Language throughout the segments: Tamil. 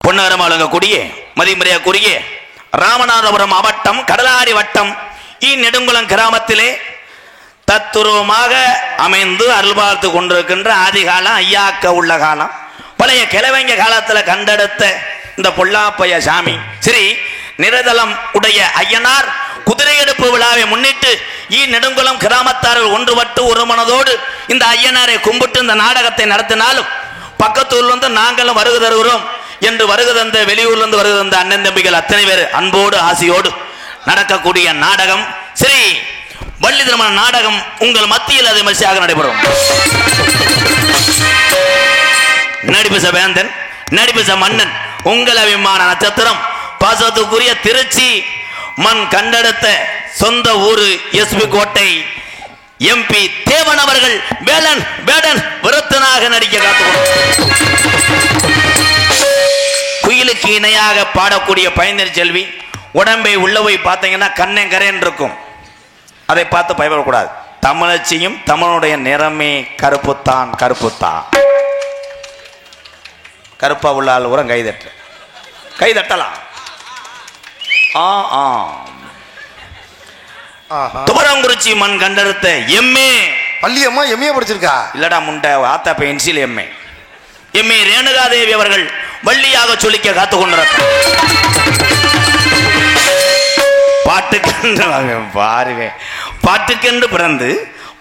பொன்னகரம் வழங்கக்கூடிய மதிமுறையாக்குரிய ராமநாதபுரம் மாவட்டம் கடலாடி வட்டம் நெடுங்குளம் கிராமத்திலே தத்துருவமாக அமைந்து அருள்பார்த்து கொண்டிருக்கின்ற ஆதிகாலம் ஐயாக்க உள்ள காலம் பழைய கிழவங்க காலத்தில் கண்டெடுத்த இந்த பொல்லாப்பைய சாமி ஸ்ரீ நிரதலம் உடைய ஐயனார் குதிரை எடுப்பு விழாவை முன்னிட்டு நெடுங்குளம் கிராமத்தார்கள் ஒன்றுபட்டு ஒரு மனதோடு இந்த ஐயனாரை கும்பிட்டு இந்த நாடகத்தை நடத்தினாலும் பக்கத்தூர்ல இருந்து நாங்களும் வருகை தருகிறோம் என்று வருகை தந்த வெளியூர்ல இருந்து வருகை தந்த அண்ணன் தம்பிகள் அத்தனை பேர் அன்போடு ஆசையோடு நடக்கக்கூடிய நாடகம் ஸ்ரீ வள்ளி திருமண நாடகம் உங்கள் மத்தியில் அது விமர்சையாக நடைபெறும். நடிப்பு வேந்தன் நடிப்பு மன்னன் உங்கள் அபிமான நட்சத்திரம் பாசத்துக்குரிய திருச்சி மண் கண்டெடுத்த சொந்த ஊரு எஸ்பி கோட்டை எம்பி தேவன் அவர்கள் வேடன் வேடன் விருத்தனாக நடிக்க காத்துக்கொண்டு குயிலுக்கு இணையாக பாடக்கூடிய பயனர் செல்வி உடம்பை உள்ள போய் பார்த்தீங்கன்னா கண்ணங்கரேன் இருக்கும். அதை பார்த்து பயப்படக்கூடாது. தமிழச்சியும் தமிழுடைய நிறமே கருப்புத்தான் கருப்புத்தான். கருப்பா உள்ள ஆள் கூட கைதட்டலாம். துவரங்குறிச்சி மண் கண்டெடுத்த எம்ஏ பள்ளியம்மா எம்ஏ படிச்சிருக்கா இல்லடா முண்டை ஆத்தா பென்சில் எம்ஏ ரேணுகாதேவி அவர்கள் வள்ளியாக சொல்லிக்க காத்து கொண்டிருக்கிறார். பாட்டுக்கென்று பிறந்து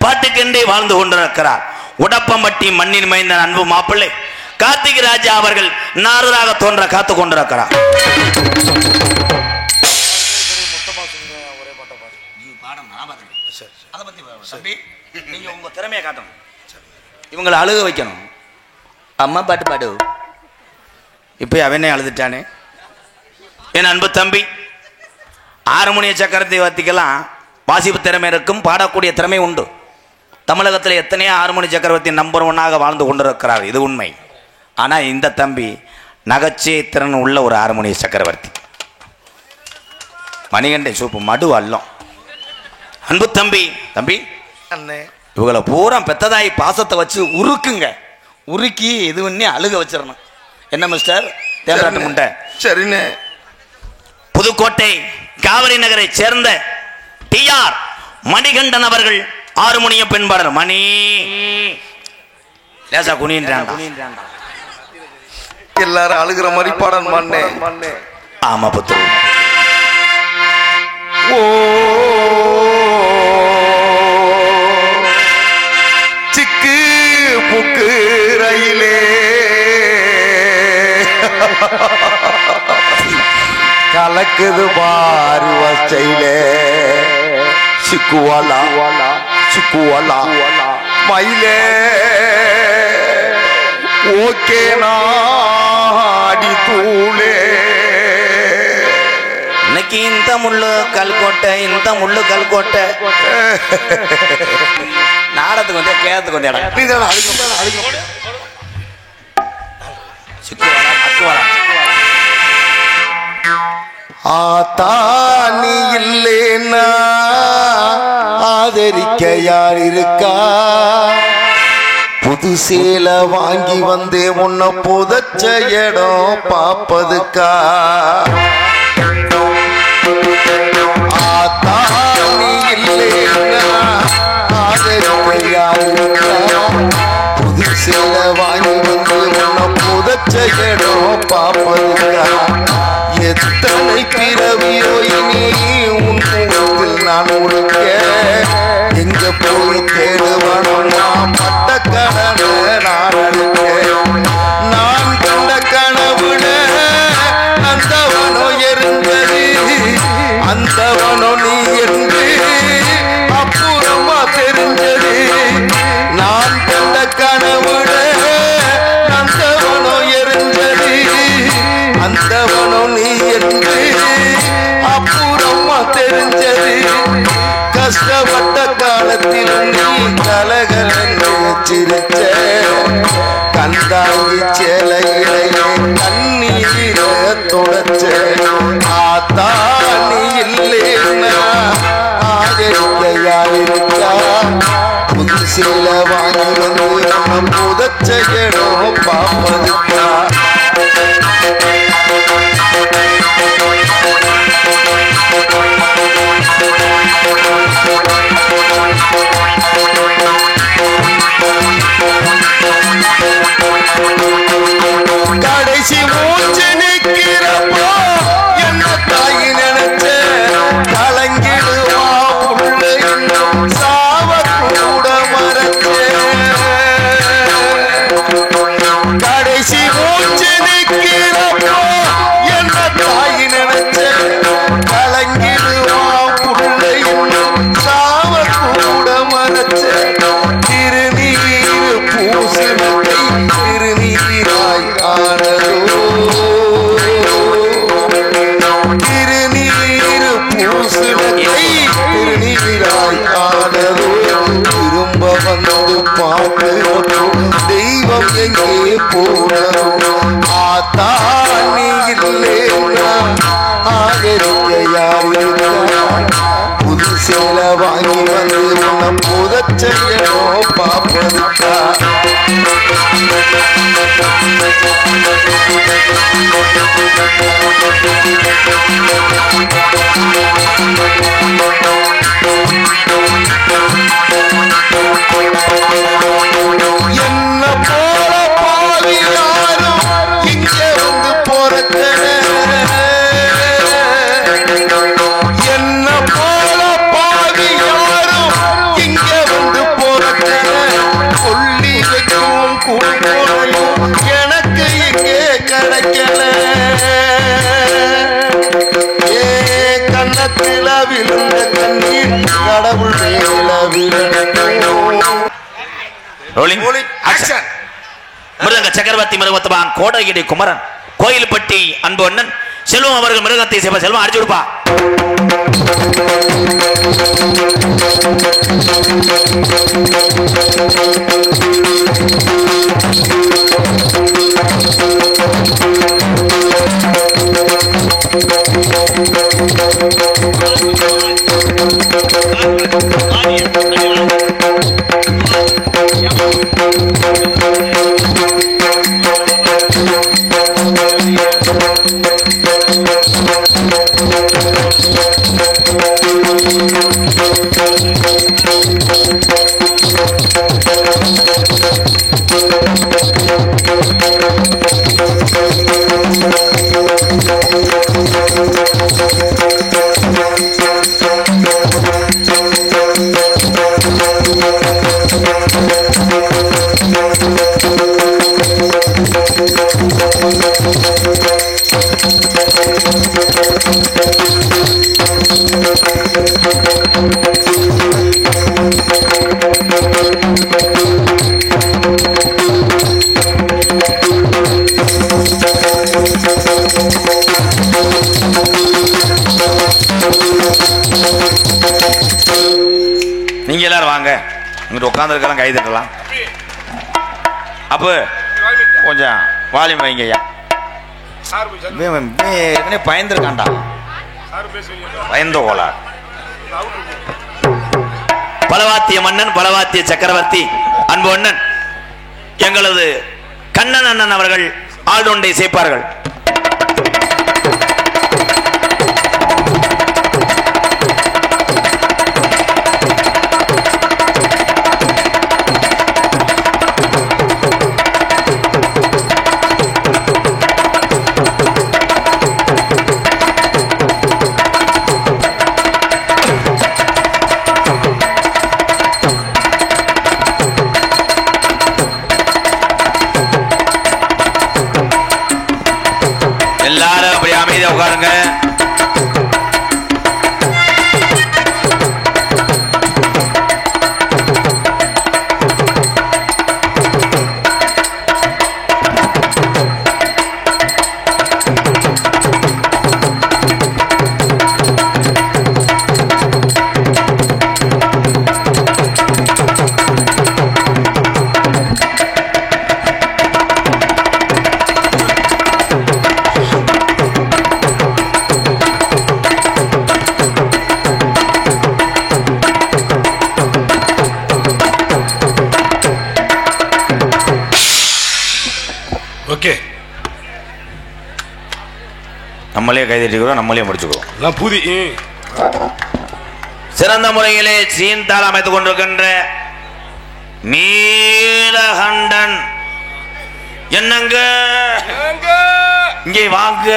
பாட்டுக்கென்றே வாழ்ந்து கொண்டிருக்கிறார். உடப்பம்பட்டி மண்ணின் மைந்த அன்பு மாப்பிள்ளை கார்த்திக் ராஜா அவர்கள் நாரராக தோன்ற காத்து கொண்டிருக்கிறார். உங்க திறமையை காட்டணும். இவங்களை அழுக வைக்கணும். அம்மா பாட்டு பாடு. இப்ப அவனே அழுதுட்டானே. என் அன்பு தம்பி ஆறுமணிய சக்கரத்தை வத்திக்கலாம் வாசிப்பு திறமை இருக்கும், பாடக்கூடிய திறமை உண்டு. தமிழகத்தில் எத்தனையோ ஆறுமணி சக்கரவர்த்தி நம்பர் 1 வாழ்ந்து கொண்டிருக்கிறார், இது உண்மை. ஆனால் இந்த தம்பி நகைச்சுவை திறன் உள்ள ஒரு ஆறுமணி சக்கரவர்த்தி. மணிகண்டை சூப்பு மடு அல்லம். அன்பு தம்பி அண்ணே இவங்களை பூரா பெத்ததாய் பாசத்தை வச்சு உருக்குங்க. உருக்கி இது பண்ணி அழுக வச்சிடணும். என்ன மிஸ்டர் தேவராட்டு முண்டை? சரிண்ணே. புதுக்கோட்டை காவிரி நகரை சேர்ந்த டிஆர் மணிகண்டன் அவர்கள் ஆறுமணிய பெண்பாளர். மணி லேசா குனின்றான். எல்லாரும் அழுகிற மாதிரி பாடம் மண்ணே. ஆமா புத்து. ஓ சிக்கு புக்கு ரயிலே கலக்குது பாரு வச்சையிலே சிக்குவாலா சிக்குவாலா மயிலே ஓகே நாடி தூளே. இன்னைக்கு இந்த முள்ளு கல்கோட்டை நாடத்துக்கு வந்து கேரத்துக்கு வந்து ஆத்தானி இல்லேன்னா ஆதரிக்க யார் இருக்கா? புது சேலை வாங்கி வந்தே உன்னை புதைச்ச இடம் பாப்பதுக்கா? ஆத்தானி இல்லேன்னா ஆதரிக்க யார் இருக்கா? புது சேலை வாங்கி வந்து உன்னை புதைச்ச இடம் பாப்பதுக்கா? எத்தனை பிறவியோ இனி உன் முகத்தில் நான் முடிக்க எங்க போய் தேடுவனோ நான் பட்ட கடனை நான் அழிக்க. நான் கண்ட கனவுல அந்தவனோ எரிந்தது அந்தவனோ நீ என்று அப்புறமா தெரிஞ்சது. நான் கண்ட கனவுல அந்தவனோ எரிஞ்சது அந்தவனோ நீ என்று மூச்சு நிக்கிறப்போ என்ன தாய் நினைச்ச கலங்கிடுவா புள்ள இன்னும் சாவ கூட மறைச்ச கடைசி மூச்சு நிக்கிறப்போ என்ன தாய் நினைச்ச கலங்கிடுவா புள்ள இன்னும் சாவ கூட மறைச்ச திருநீர் பூசினத்தை திருநீராய் ஆனதோ திருநீர் பூசினத்தை திருநீராய் ஆனதோ திரும்ப வந்து பாட்டு தெய்வம் எங்கே போனதோ ஆத்தா நீ இல்லைன்னா ஆதரிக்க யார் இருக்கா புது சேலை வாங்கி வந்து உன்னை புதச்செய்யணும் பாப்பதுக்கா என்ன போல பாவி யாரும் இங்க வந்து பொறக்கல என்ன போல பாவி யாரும் இங்க வந்து பொறக்கல சொல்லி வைக்கும் கூட்டம் எனக்கு இங்கே கிடைக்கல ஏ கண்ணத்தில விழுந்த கண்ணீர் கடவுள் மேல விழுந்த மிருதங்க சக்கரவர்த்தி மிருகத்தபான் கோடகிரி குமரன் கோயில்பட்டி அன்பு அண்ணன் செல்வம் அவர்கள் மிருகத்தை சேவ செல்வம் அடிச்சு கொடுப்பா. நீங்க எல்லாரும் வாங்க, இங்கிட்டு உட்காந்துருக்கலாம், கை தட்டலாம். அப்போ கொஞ்சம் வால்யூம் வைங்க ஐயா. பயந்துருக்காண்டா, பயந்த கோலா. பலவாத்திய மன்னன், பலவாத்திய சக்கரவர்த்தி அன்பு அண்ணன் எங்களது கண்ணன் அண்ணன் அவர்கள் ஆழ்தொண்டை சேர்ப்பார்கள். எல்லாரும் அப்படி அமைதியா உட்காருங்க. ஓகே, நம்மளே கைதட்டிக்கிறோம், நம்மளே முடிச்சுக்கிறோம். பூதி சிறந்த முறையிலே சீன்தால் அமைத்துக் கொண்டிருக்கின்ற நீலகண்டன் என்னங்க இங்கே வாங்க.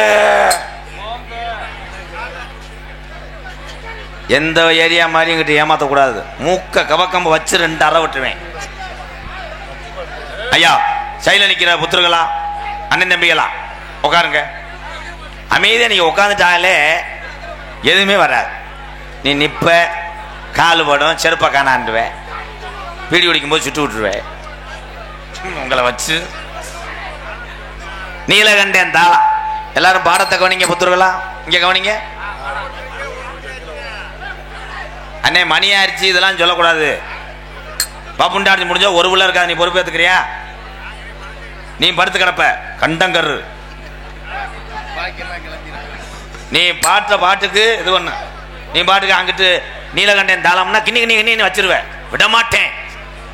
எந்த ஏரியா மாதிரி இங்கிட்ட ஏமாத்தக்கூடாது. மூக்க கவக்கம்ப வச்சு 2 அறை விட்டுருவேன். ஐயா சைல நிக்கிற புத்திரங்களா, அண்ணன் தம்பிகளா, உட்காருங்க. அமைதியா நீங்க உட்காந்துட்டாலே எதுவுமே வராது. நீ நிப்ப, காலு படும், செருப்ப காணாண்டுவேன், பீடி குடிக்கும் போது சுட்டு விட்டுருவேன். உங்களை வச்சு நீலகண்டன் தாளம். எல்லாரும் பாடத்தை கவனிங்க புத்திரங்களா, இங்க கவனிங்க. அண்ணே மணி ஆயிடுச்சு, இதெல்லாம் சொல்லக்கூடாது. பாப்புண்டாடி முடிஞ்சா ஒரு உள்ள இருக்காது. நீ பொறுப்பேற்றுக்கிறியா? நீ படுத்து கிடப்ப கண்டங்கரு. நீ பாட்டுக்கு இது ஒண்ணு, நீ பாட்டுக்கு அங்கிட்டு நீலகண்டன் தாளம்னா கிண்ணி கிண்ணி கிண்ணி வச்சிருவேன். விடமாட்டேன்,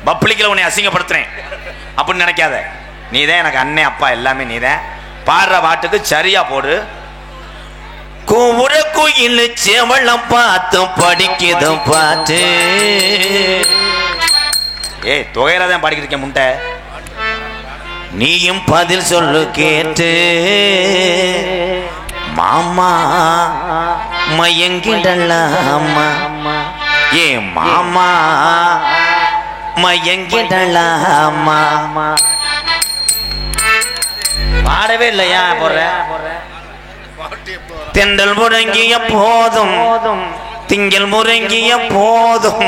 பப்ளிக்கில் உன்னை அசிங்கப்படுத்துறேன் அப்படின்னு நினைக்காத. நீதான் எனக்கு அண்ணன் அப்பா எல்லாமே. நீதான் பாடுற பாட்டுக்கு சரியா போடு. கூவுற கோயில் செவளம் பார்த்து படிக்குது பாட்டு. ஏய் தொகையிறதான் படிக்கிறீங்க முண்டை. நீயும் பதில் சொல்லு கேட்டு மாமா மயங்கிடலாமா, ஏ மாமா மயங்கிடலாமா. பாடவே இல்லையா? போற தெண்டல் முறங்கிய போதும், திங்கள் முறங்கிய போதும்,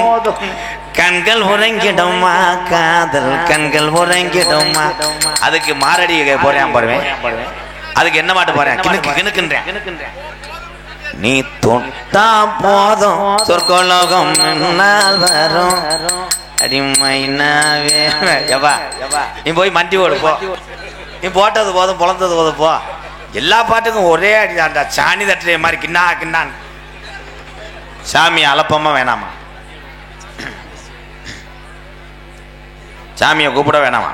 கண்கள் உறங்கிடுமா, காதல் கண்கள் உறங்கிடுமா. அதுக்கு மாரடி போறேன் பாருவேன். அதுக்கு என்ன மாட்டு போறேன்? கிணுக்கு கிணுக்குன்றேன். நீ தொட்டா போதும் சொர்க்கலோகம் முன்னால் வரும் அடிமைனாவே. நீ போய் மண்டி ஓடு போ. நீ போட்டது போதும், பொழந்தது போதும் போ. எல்லா பாட்டுக்கும் ஒரே அடிதான்டா, சாணி தட்டுற மாதிரி கிண்ணா கிண்ணான். சாமி அலப்பமா வேணாமா, சாமியை கூப்பிட வேணாமா,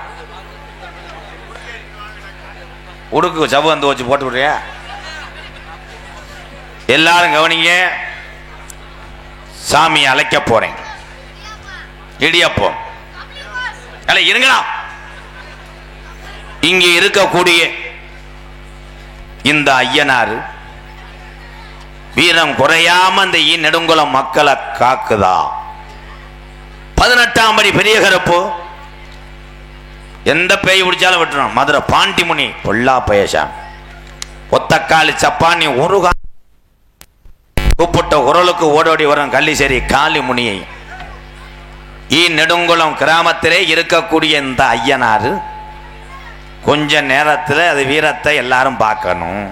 உடுக்கு சவு வந்து வச்சு போட்டு விடுறியா? எல்லாரும் கவனிங்க. சாமியை அழைக்க போறேன். இடியப்போ அல்ல இருங்களா. இங்கே இருக்கக்கூடிய இந்த ஐயனாரு வீரம் குறையாம இந்த நெடுங்குளம் மக்களை காக்குதா? 18ஆம் படி பெரிய கருப்பு எந்த பேய் பிடிச்சாலும் விட்டுரும். மதுரை பாண்டிமுனி பொல்லா பயசா ஒத்தக்காலி சப்பானி ஒரு கூப்பிட்ட குரலுக்கு ஓடோடி வரும் கள்ளிசேரி காளி முனியை. நெடுங்குளம் கிராமத்திலே இருக்கக்கூடிய இந்த ஐயனாரு கொஞ்ச நேரத்தில் அது வீரத்தை எல்லாரும் பார்க்கணும்.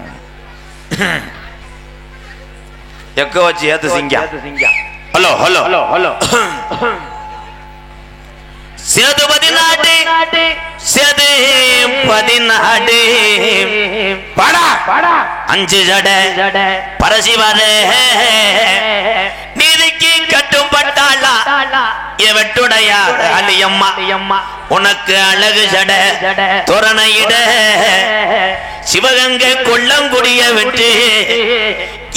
எக்க வச்சு ஏத்து சிங்கம். Hello hello hello hello. Sethupathi நாடு, சேதுபதி நாடு, பாடா பாடா 5 ஜடை பரசிவரே நீதிக்கு கட்டுப்பட்டாளா எவட்டுடையா அலியம்மா உனக்கு அழகு ஜடை தோரணையிட சிவகங்கை கொல்லங்குடிய விட்டு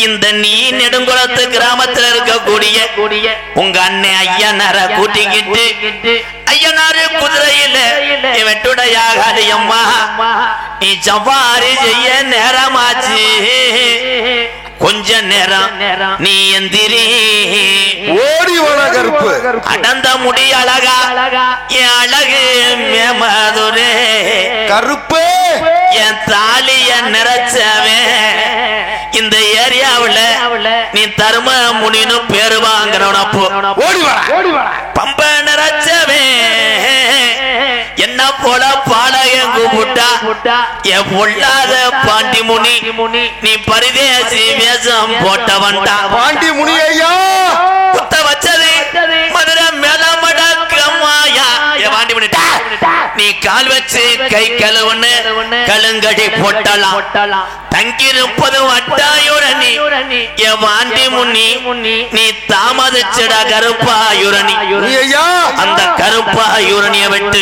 இந்த நீ நெடுங்குளத்து கிராமத்தில் இருக்கக்கூடிய உங்க அண்ணன் ஐயனார கூட்டிக்கிட்டு ஐயனாரு குதிரையில வெட்டுடையாக அலியம்மா நீ சவாரி செய்ய நேரமாச்சு. கொஞ்ச நேரம் நீ எந்திரி. ஓடி வர கருப்பு அடந்த முடி அழகா என் அழகு மேமதுரே கருப்பு என் தாலிய நிறைச்சவே இந்த ஏரியாவுல நீ தர்ம முனின்னு பேரு வாங்குறவனப்போ ஓடி வர பம்ப நிறைச்சவே என்ன போல பாடகன் கூப்பிட்டா என் பொல்லாத பாண்டி முனி நீ பரிதேசி வேஷம் போட்டவன்டா. பாண்டி முனி ஐயா குத்த வச்சது மதுரை மேலமடக்கம்மாயா என் பாண்டி முனி நீ கால் வச்சு கை கழுவுன்னு கழுங்கடி போட்டலாம். தங்கியிருப்பது வட்டாயுரணி என் பாண்டி முனி நீ தாமதிச்சிட கருப்பாயுரணி. அந்த கருப்பாயுரணிய விட்டு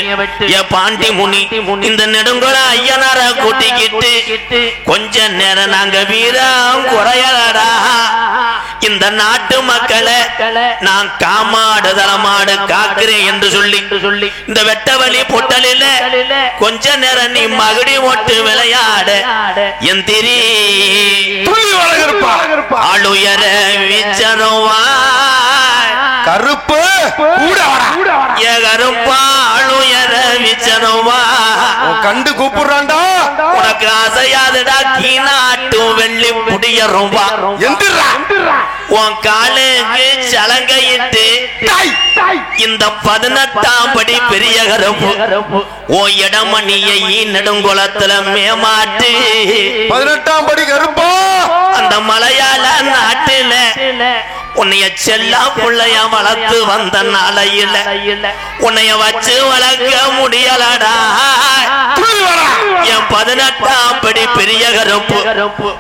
என் பாண்டி முனி இந்த நெடுங்குள ஐயனார கூட்டிக்கிட்டு கொஞ்ச நேரம் நாங்க வீரம் குறையலடா இந்த நாட்டு மக்களை நான் காமாடு தலமாடு காக்கிறேன் என்று சொல்லி இந்த வெட்டவழி பொட்டலில கொஞ்ச நேரம் நீ மகுடி ஓட்டு விளையாட எந்திரி ஆளுயர வீச்சருவா கருப்பு கருப்பா ஆளுயர வீச்சருவா கண்டு கூப்பிடுறான்டா உனக்கு அசையாதுடா கீநாட்டு வெள்ளி முடியருவா உன் காலுக்கு சலங்கையிட்டு இந்த 18ஆம் படி பெரிய கருப்பு ஓ இடமணியை நெடுங்குளத்துல மேமாட்டு 18ஆம் படி கருப்பா அந்த மலையாள நாட்டுல உன்னைய செல்லா பிள்ளைய வளர்த்து வந்த நாளையில உன்னைய வச்சு வளர்க்க முடியலடா என் 18ஆம் படி பெரிய கருப்பு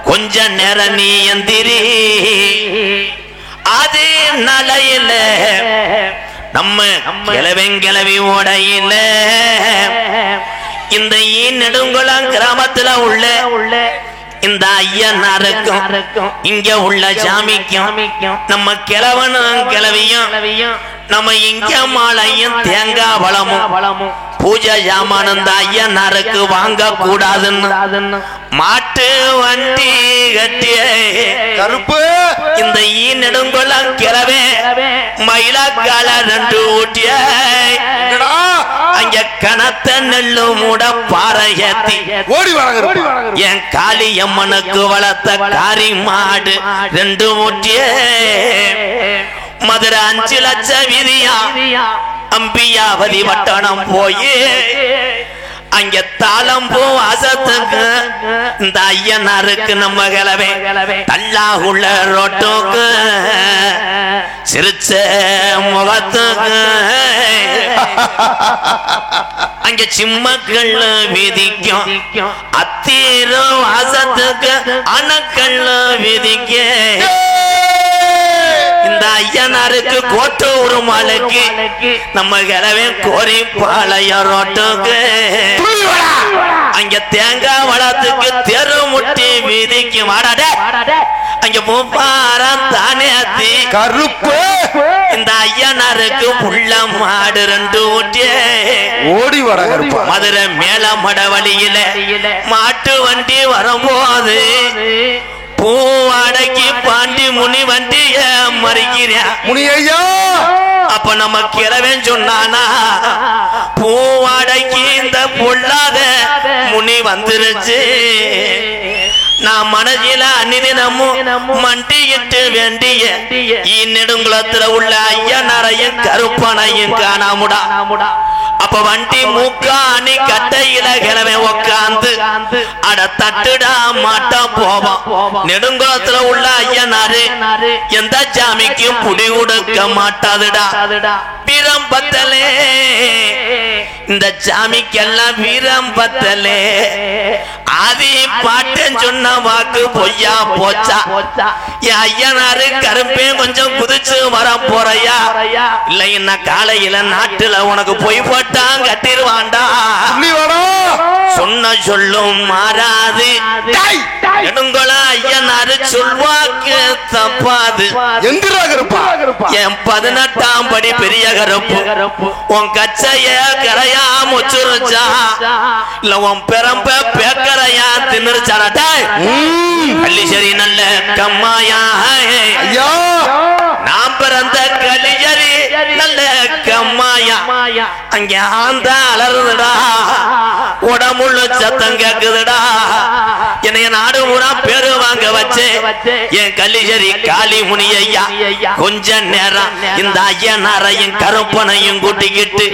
கொஞ்ச நேரம் நீ எந்திரி அதே நாளையில நம்ம கிளவி ஓடையில இந்த நெடுங்குளம் கிராமத்துல உள்ள இந்த ஐயனாருக்கும் இங்க உள்ள சாமிக்கும் நம்ம கிழவனும் கிளவியும் நம்ம இங்க மாலையும் தேங்காய் வளமும் பூஜை ஜாமான் இந்த ஐயனாருக்கு வாங்க கூடாதுன்னு மாட்டு வண்டி கட்டிய கருப்பு இந்த நெடுங்குளம் கிளவே மயிலாக்கால 2 ஊட்டிய அங்க கனத்த நெல்லு மூட பாறை ஏத்தி ஓடி வர என் காளியம்மனுக்கு வளர்த்த காரி மாடு 2 ஊட்டிய மதுரை 5 லட்சம் விதியா அம்பியாவதி வட்டணம் போய் அங்க தாளம்பூ வாசத்துக்கு இந்த ஐயனாருக்கு நம்ம கிளவே தல்லாகுள்ள ரோட்டுக்கு சிரிச்ச முகத்துக்கு அங்க சிம்மக்கள் விதிக்கும் அத்தீரு வாசத்துக்கு அணக்கள் விதிக்க இந்த ஐயனாருக்கு கோட்டு உருமாளுக்கு நம்ம கிளவே கோரி பாளைய ரோட்டுக்கு அங்க தேங்காய் வளத்துக்கு தெரு முட்டி வீதிக்கு வாடாடே அங்க பூப்பாரம் தானே அத்தி கருப்பு இந்த ஐயனாருக்கு புள்ள மாடு 2 ஊட்டி ஓடி வர கருப்பு மதுரை மேல மடவழியில மாட்டு வண்டி வரும்போது பூவாடைக்கு பாண்டி முனி வண்டிய மறிக்கிறேன் முனியா அப்ப நம்ம கிழவன் சொன்னானா பூவாடைக்கு இந்த பொல்லாத முனி வந்துருச்சு நான் மனதில அந்நிதினமும் மண்டியிட்டு வேண்டிய நெடுங்குளத்துல உள்ள ஐயனாரையும் கருப்பனையும் காணாமுடா அப்ப வண்டி மூக்காணி கட்டையில கிழமை உக்காந்து அட தட்டுடா மாட்டா போவோம் நெடுங்குளத்துல உள்ள ஐயனாரு எந்த சாமிக்கும் புடி கொடுக்க மாட்டாதுடா வீரம் பத்தலே இந்த சாமிக்கெல்லாம் வீரம் பத்தலே ஆதி பாட்டன் சொன்ன வாக்கு பொய்யா போச்சா என் ஐயனாரு கருப்பே கொஞ்சம் குதிச்சு வர போறையா இல்ல என்ன காலையில நாட்டுல உனக்கு பொய் போட்டான் கட்டிடுவான்டா சொன்ன சொல்லும் மாறாது நெடுங்குள ஐயனாரு சொல்வாக்கு தப்பாது என் 18ஆம் படி பெரிய கருப்பு உன் கச்சைய கரையா முச்சுருச்சா இல்ல உன் பெரம்ப பேக்கரையா தின்னுருச்சாடா கள்ளிசரி நல்ல கம்மாயா நாம் பிறந்த கலிஜரி நல்ல கம்மாயா அங்க ஆந்த அலறுதுடா உடம்புள்ள சத்தம் கேக்குதுடா என்னைய நாடு ஊரா பேரு வாங்க வச்சு என் கலிஜரி காளி முனியா கொஞ்ச நேரம் இந்த ஐயனாரையும் கருப்பனையும் கூட்டிக்கிட்டு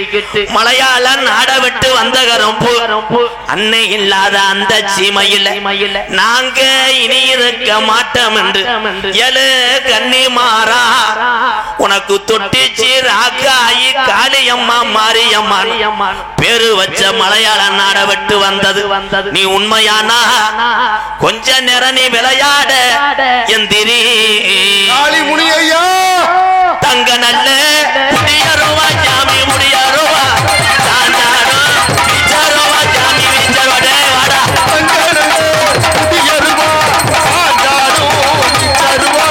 மலையாள நாட விட்டு வந்த கரும்பு அன்னை இல்லாத அந்த சீமையில நாங்க இனி இருக்க மாட்டோம் என்று எழு கண்ணி மாறா உனக்கு தொட்டிச்சு ராக்காயி காளியம்மா மாரியம்மா பேரு வச்ச மலையாள நாட விட்டு வந்தது நீ உண்மையானா கொஞ்ச நேரம் நீ விளையாட எந்திரி காளி முனியா தங்க நல்ல முடியருவா ஜாமி முடியருவா ஜாமி விச்சரோடே வாடா முடியருவா கருப்பு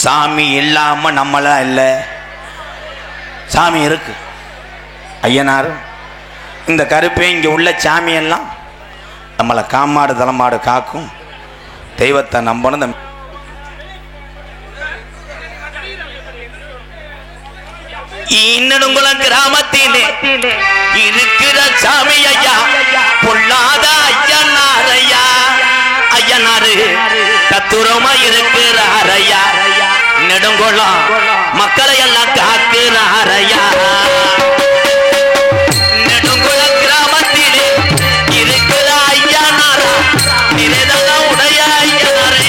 சாமி இல்லாம நம்மளா இல்லை, சாமி இருக்கு. ஐயனார் இந்த கருப்பே இங்க உள்ள சாமியெல்லாம் நம்மளை காமாடு தலைமாடு காக்கும். தெய்வத்தை நம்பணும். இன்னுங்குளம் கிராமத்திலே இருக்கிற சாமி ஐயா பொல்லாத ஐயனார் ஐயா. ஐயனாரு தத்துரமா இருக்கிறார் ஐயா. நெடுங்குளம் மக்களை எல்லாம் காக்கிறார் ஐயா. நெடுங்குளம் கிராமத்திலே இருக்கிற ஐயனாரா நிறைதல உடைய ஐயனாரு.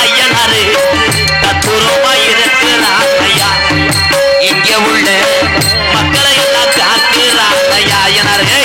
ஐயனாரு தத்துரமா இருக்கிறார் ஐயா. இங்க உள்ள மக்களை எல்லாம் காக்கிறார் ஐயா. ஐயனாரு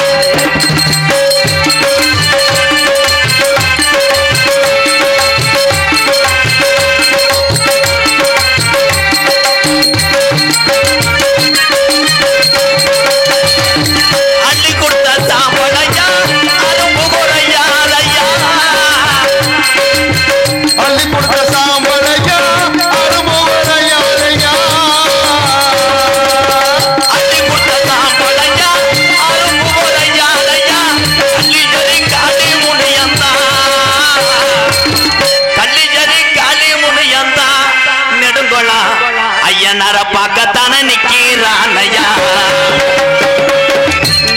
ஐயனார பார்க்கத்தானே நிக்கிறான் ஐயா.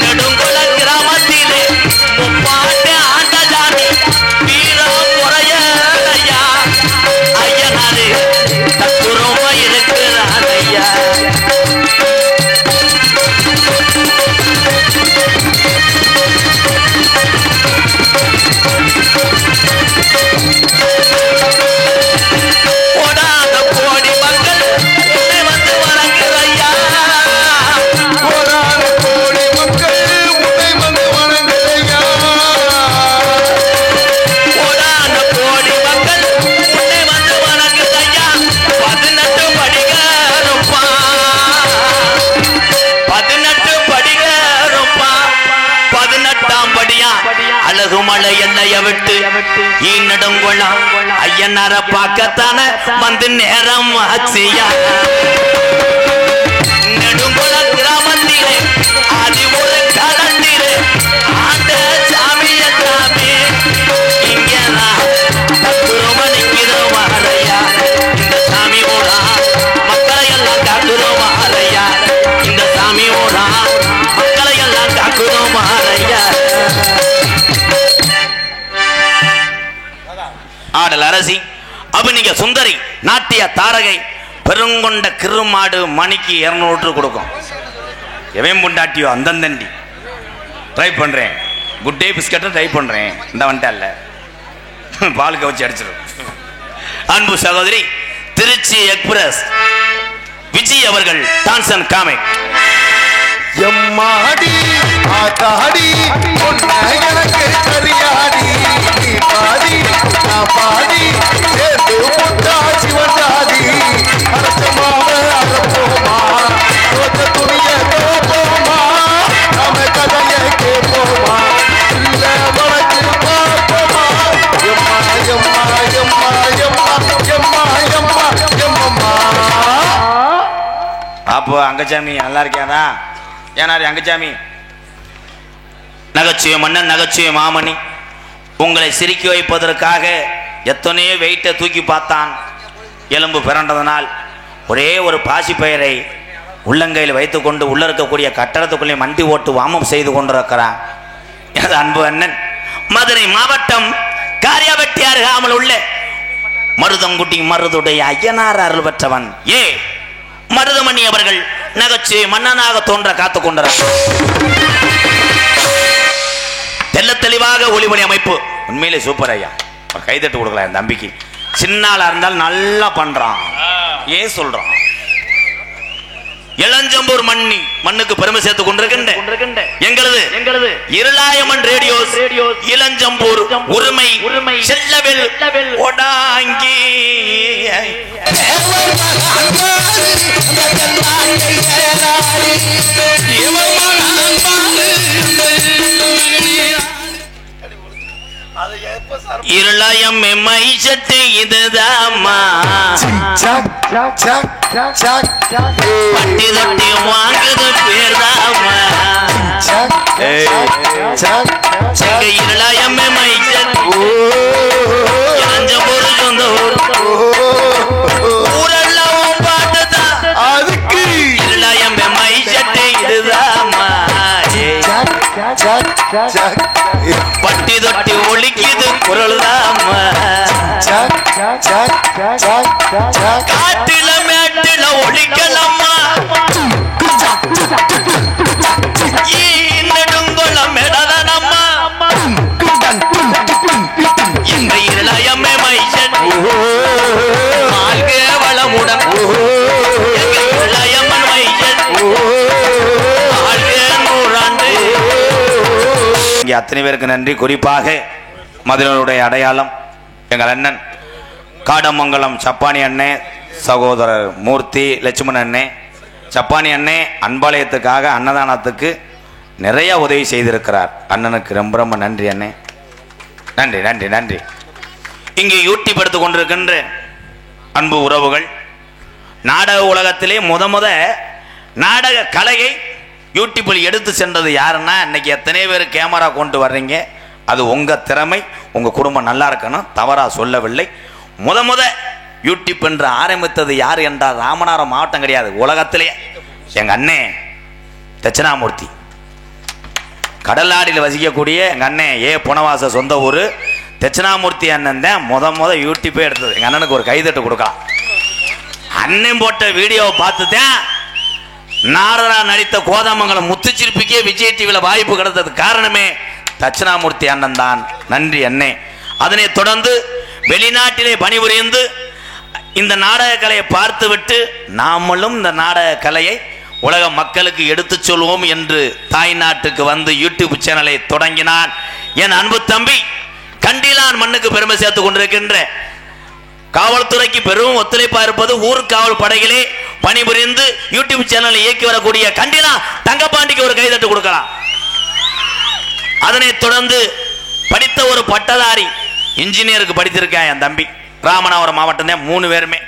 நெடுங்குள கிராமத்திலே முப்பாட்டு ஆண்டதானே வீரா முறைய ஐயா. ஐயனாரு தத்துரமா இருக்கிறான் ஐயா. அழகுமலை என்னைய விட்டு நெடுங்குளம் ஐயனார பார்க்கத்தான வந்து நேரம் ஆச்சியா. நெடுங்குள கிராமத்திலே ஆதி ஒரு காலத்திலே ஆண்ட சாமிய சாமி இங்கதான் தத்துரமா நிக்கிறோம் மாறையா. இந்த சாமி ஓடா மக்களை எல்லாம் காக்குறோம் மாறையா. இந்த சாமி ஓடா மக்களை எல்லாம் காக்குறோம் மாறையா. ஆடல் அரசி அபிநய சுந்தரி நாட்டிய தாரகை பெருங்கொண்ட கிருமாடு மணிக்கு 200 கொடுக்கும். எவன் பொண்டாட்டியோ அந்தந்தண்டி ட்ரை பண்றேன். குட் டே பிஸ்கட்டும் ட்ரை பண்றேன். இந்த வந்துட்டல்ல பால் கவச்சி அடிச்சிடும். அன்பு சகோதரி திருச்சி எக்ஸ்பிரஸ் விஜய் அவர்கள் டான்சன் காமிக். எம்மாடி ஆத்தாடி எனக்கு சரியாடி நீ பாடி நான் பாடி சேர்ந்து முட்டா சிவந்தாதி அரசமாவ அகப்போமா ரோஜ துணிய தோப்போமா நாம கதைய கேட்போமா இல்ல வழக்கு பார்ப்போமா. எம்மா எம்மா எம்மா எம்மா எம்மா எம்மா எம்மம்மா. அப்போ அங்கச்சாமி நல்லா இருக்கியாதா? ஏனாரு அங்கச்சாமி நகைச்சுவை மன்னன் நகைச்சுவை மாமணி உங்களை சிரிக்க வைப்பதற்காக எத்தனையோ வெயிட்டை தூக்கி பார்த்தான். எலும்பு பிறண்டதனால் ஒரே ஒரு பாசி பெயரை உள்ளங்கையில் வைத்துக்கொண்டு உள்ள இருக்கக்கூடிய கட்டடத்துக்குள்ளே மண்டி ஓட்டு வாமம் செய்து கொண்டிருக்கிறான். எனது அன்பு அண்ணன் மதுரை மாவட்டம் காரியாபட்டி அருகாமல் உள்ள மருதங்குட்டி மருதுடைய ஐயனார் அருள் பெற்றவன் ஏ மருதமணி அவர்கள் நகைச்சுவை மன்னனாக தோன்ற காத்துக் கொண்டார். தெல்ல தெளிவாக ஒளிமணி அமைப்பு உண்மையிலே சூப்பர் ஐயா. கைதட்டு கொடுக்கலாம் என் தம்பிக்கு. சின்னாளா இருந்தால் நல்லா பண்றான். ஏன் சொல்றான்? இளஞ்சம்பூர் மண்ணுக்கு பெருமை சேர்த்துக் கொண்டிருக்கின்ற எங்களது இருளாயமன் ரேடியோ இளஞ்சம்பூர் உரிமை செல்லவில் ஒடாங்கி இருளயம் மை சட்டை இதுதாம்மா பட்டி தட்டி வாங்குது பேர்தாம்மா இருளயம் மை சட்டை ஒரு சொந்த ஊரெல்லாம் பாட்டுதான் அதுக்கு இருளயம் மை சட்டை இதுதாம்மா பட்டி தொட்டி ஒழிக்குது குரல்தாம்மா காட்டில மேட்டில ஒழிக்கலம்மா நெடுங்குளம் இடதனம்மா இந்த இருளயமே மைசன் வாழ்க வளமுடன் இருளயம்மன் மைசன் வாழ்க நூறாண்டு. இங்கே அத்தனை பேருக்கு நன்றி. குறிப்பாக மதுரையுடைய அடையாளம் எங்கள் அண்ணன் காடமங்கலம் சப்பானி அண்ணே, சகோதரர் மூர்த்தி லட்சுமணன் அண்ணே, சப்பானி அண்ணே அன்பாலயத்துக்காக அன்னதானத்துக்கு நிறைய உதவி செய்திருக்கிறார். அண்ணனுக்கு ரொம்ப ரொம்ப நன்றி அண்ணே, நன்றி நன்றி நன்றி. இங்கே யூடியூப் எடுத்து கொண்டிருக்கின்ற அன்பு உறவுகள், நாடக உலகத்திலே முத நாடக கலையை யூடியூப்பில் எடுத்து சென்றது யாருன்னா, இன்னைக்கு எத்தனை பேர் கேமரா கொண்டு வர்றீங்க, அது உங்கள் திறமை, உங்கள் குடும்பம் நல்லா இருக்கணும், தவறாக சொல்லவில்லை. முத யூடியூப் என்று ஆரம்பித்தது யார் என்றால் ராமநாதபுரம் மாவட்டம் கிடையாது, உலகத்திலே எங்கள் அண்ணே தட்சிணாமூர்த்தி. கடலாடியில் வசிக்கக்கூடிய எங்கள் அண்ணன் புனவாச சொந்த ஊர் தட்சிணாமூர்த்தி அண்ணன் தான் முத யூடியூப்பே எடுத்தது. எங்கள் அண்ணனுக்கு ஒரு கைதட்டு கொடுக்கலாம். அண்ணன் போட்ட வீடியோவை பார்த்து தான் நாரதா நடித்த கோதாமங்கலம் முத்துச்சிற்பிக்கே விஜய் டிவியில் வாய்ப்பு கிடைத்தது காரணமே தட்சிணாமூர்த்தி அண்ணன் தான். நன்றி அண்ணே. அதனைத் தொடர்ந்து வெளிநாட்டிலே பணிபுரிந்து இந்த நாடக கலையை பார்த்துவிட்டு நாமளும் இந்த நாடக கலையை உலக மக்களுக்கு எடுத்து சொல்வோம் என்று தாய் நாட்டுக்கு வந்து யூடியூப் சேனலை தொடங்கினான் என் அன்பு தம்பி. கண்டிலான் மண்ணுக்கு பெருமை சேர்த்துக் கொண்டிருக்கின்ற காவல்துறைக்கு பெரும் ஒத்துழைப்பா இருப்பது ஊர் காவல் படைகளே பணிபுரிந்து யூடியூப் சேனலை இயக்கி வரக்கூடிய கண்டிலா தங்கப்பாண்டிக்கு ஒரு கைதட்டு கொடுக்கலாம். அதனைத் தொடர்ந்து படித்த ஒரு பட்டதாரி இன்ஜினியருக்கு படித்திருக்கேன் என் தம்பி. ராமநாதபுரம் மாவட்டம் தான் 3 பேருமே.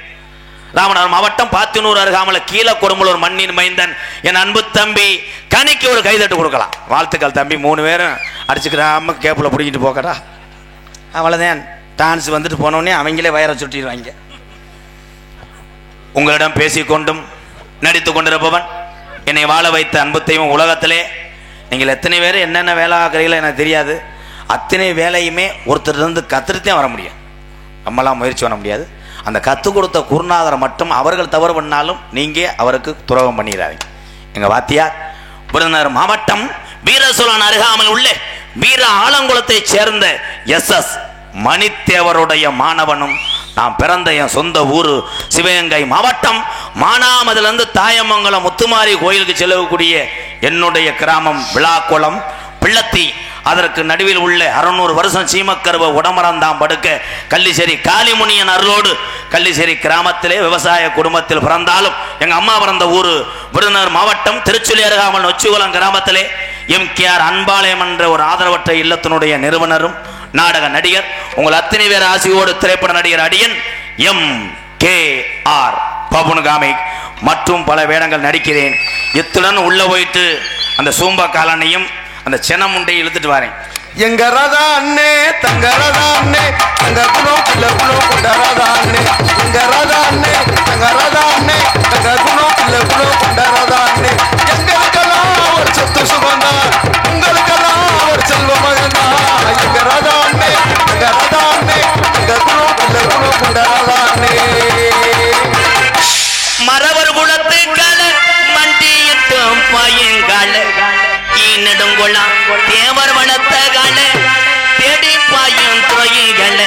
ராமநாதபுரம் மாவட்டம் பாத்தினூர் அருகாமல கீழ கொடும்பலூர் மண்ணின் மைந்தன் என் அன்பு தம்பி கனிக்கு ஒரு கைதட்டு கொடுக்கலாம். வாழ்த்துக்கள் தம்பி. 3 பேரும் அடிச்சுக்கிறாம கேப்பில் பிடிக்கிட்டு போக்கடா, அவ்வளோதான். டான்ஸ் வந்துட்டு போனோடனே அவங்களே வயரை சுட்டிடுவாங்க. உங்களிடம் பேசிக்கொண்டும் நடித்து கொண்டிருப்பவன் என்னை வாழ வைத்த அன்புத்தையும் உலகத்திலே நீங்கள் எத்தனை பேர் என்னென்ன வேலை ஆகிறீங்களோ எனக்கு தெரியாது. அத்தனை வேலையுமே ஒருத்தர் இருந்து கற்றுத்தான் வர முடியும், நம்மளாம் முயற்சி பண்ண முடியாது. அந்த கற்றுக் கொடுத்த குருநாதரை மட்டும் அவர்கள் தவறு பண்ணாலும் நீங்கள் அவருக்கு துரோகம் பண்ணிடாதீங்க. எங்கள் வாத்தியார் விருதுநகர் மாவட்டம் வீரசோழன் அருகாமல் உள்ள வீர ஆலங்குளத்தை சேர்ந்த SS மணித்தேவருடைய மாணவனும் நான் பிறந்த என் சொந்த ஊர் சிவகங்கை மாவட்டம் மானாமதிலிருந்து தாயமங்கலம் முத்துமாரி கோயிலுக்கு செல்லக்கூடிய என்னுடைய கிராமம் விழாக்குளம் பிள்ளத்தி. அதற்கு நடுவில் உள்ள 600 வருஷம் சீமக்கருவ உடமரந்தாம் படுக்க கள்ளிசேரி காளிமுனியன் அருளோடு கள்ளிசேரி கிராமத்திலே விவசாய குடும்பத்தில் பிறந்தாலும் எங்க அம்மா பிறந்த ஊர் விருதுநகர் மாவட்டம் திருச்சுழி அருகாமல் நொச்சிகுளம் கிராமத்திலே MKR அன்பாலயம் என்ற ஒரு ஆதரவற்ற இல்லத்தினுடைய நிறுவனரும் நாடக நடிகர் உங்கள் அத்தனை பேர் ஆசியோடு திரைப்பட நடிகர் அடியன் MKR பபுன்காமி மற்றும் பல வேடங்கள் நடிக்கிறேன். இத்துடன் உள்ள போயிட்டு அந்த சூம்பா காலனையும் அந்த சின்ன முண்டையை இழுத்துட்டு வரேன். எங்க ரதா அண்ணே தங்க ரதா அண்ணே தங்க குணம் இல்ல குணம் கொண்ட ரதா அண்ணே எங்க ரதா அண்ணே தங்க ரதா அண்ணே தங்க குணம் இல்ல குணம் கொண்ட ரதா அண்ணே எங்களுக்கெல்லாம் ஒரு சொத்து சுகந்தா உங்களுக்கெல்லாம் ஒரு செல்வ மகந்தா எங்க ரதா அண்ணே தங்க ரதா அண்ணே தங்க குணம் இல்ல குணம் கொண்ட ரதா அண்ணே. மரவர் குலத்து கல மண்டியிட்டும் பையங்கால நெடுங்குளம் தேவர் வளர்த்த கால தேடி பாயும் துறைகள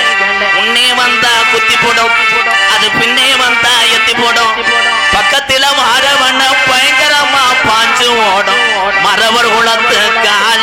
முன்னே வந்தா குத்தி போடும் அது பின்னே வந்தா எத்தி போடும் பக்கத்தில மாறவன பயங்கரமா பாஞ்சு ஓடும் மரவர் குலத்து கால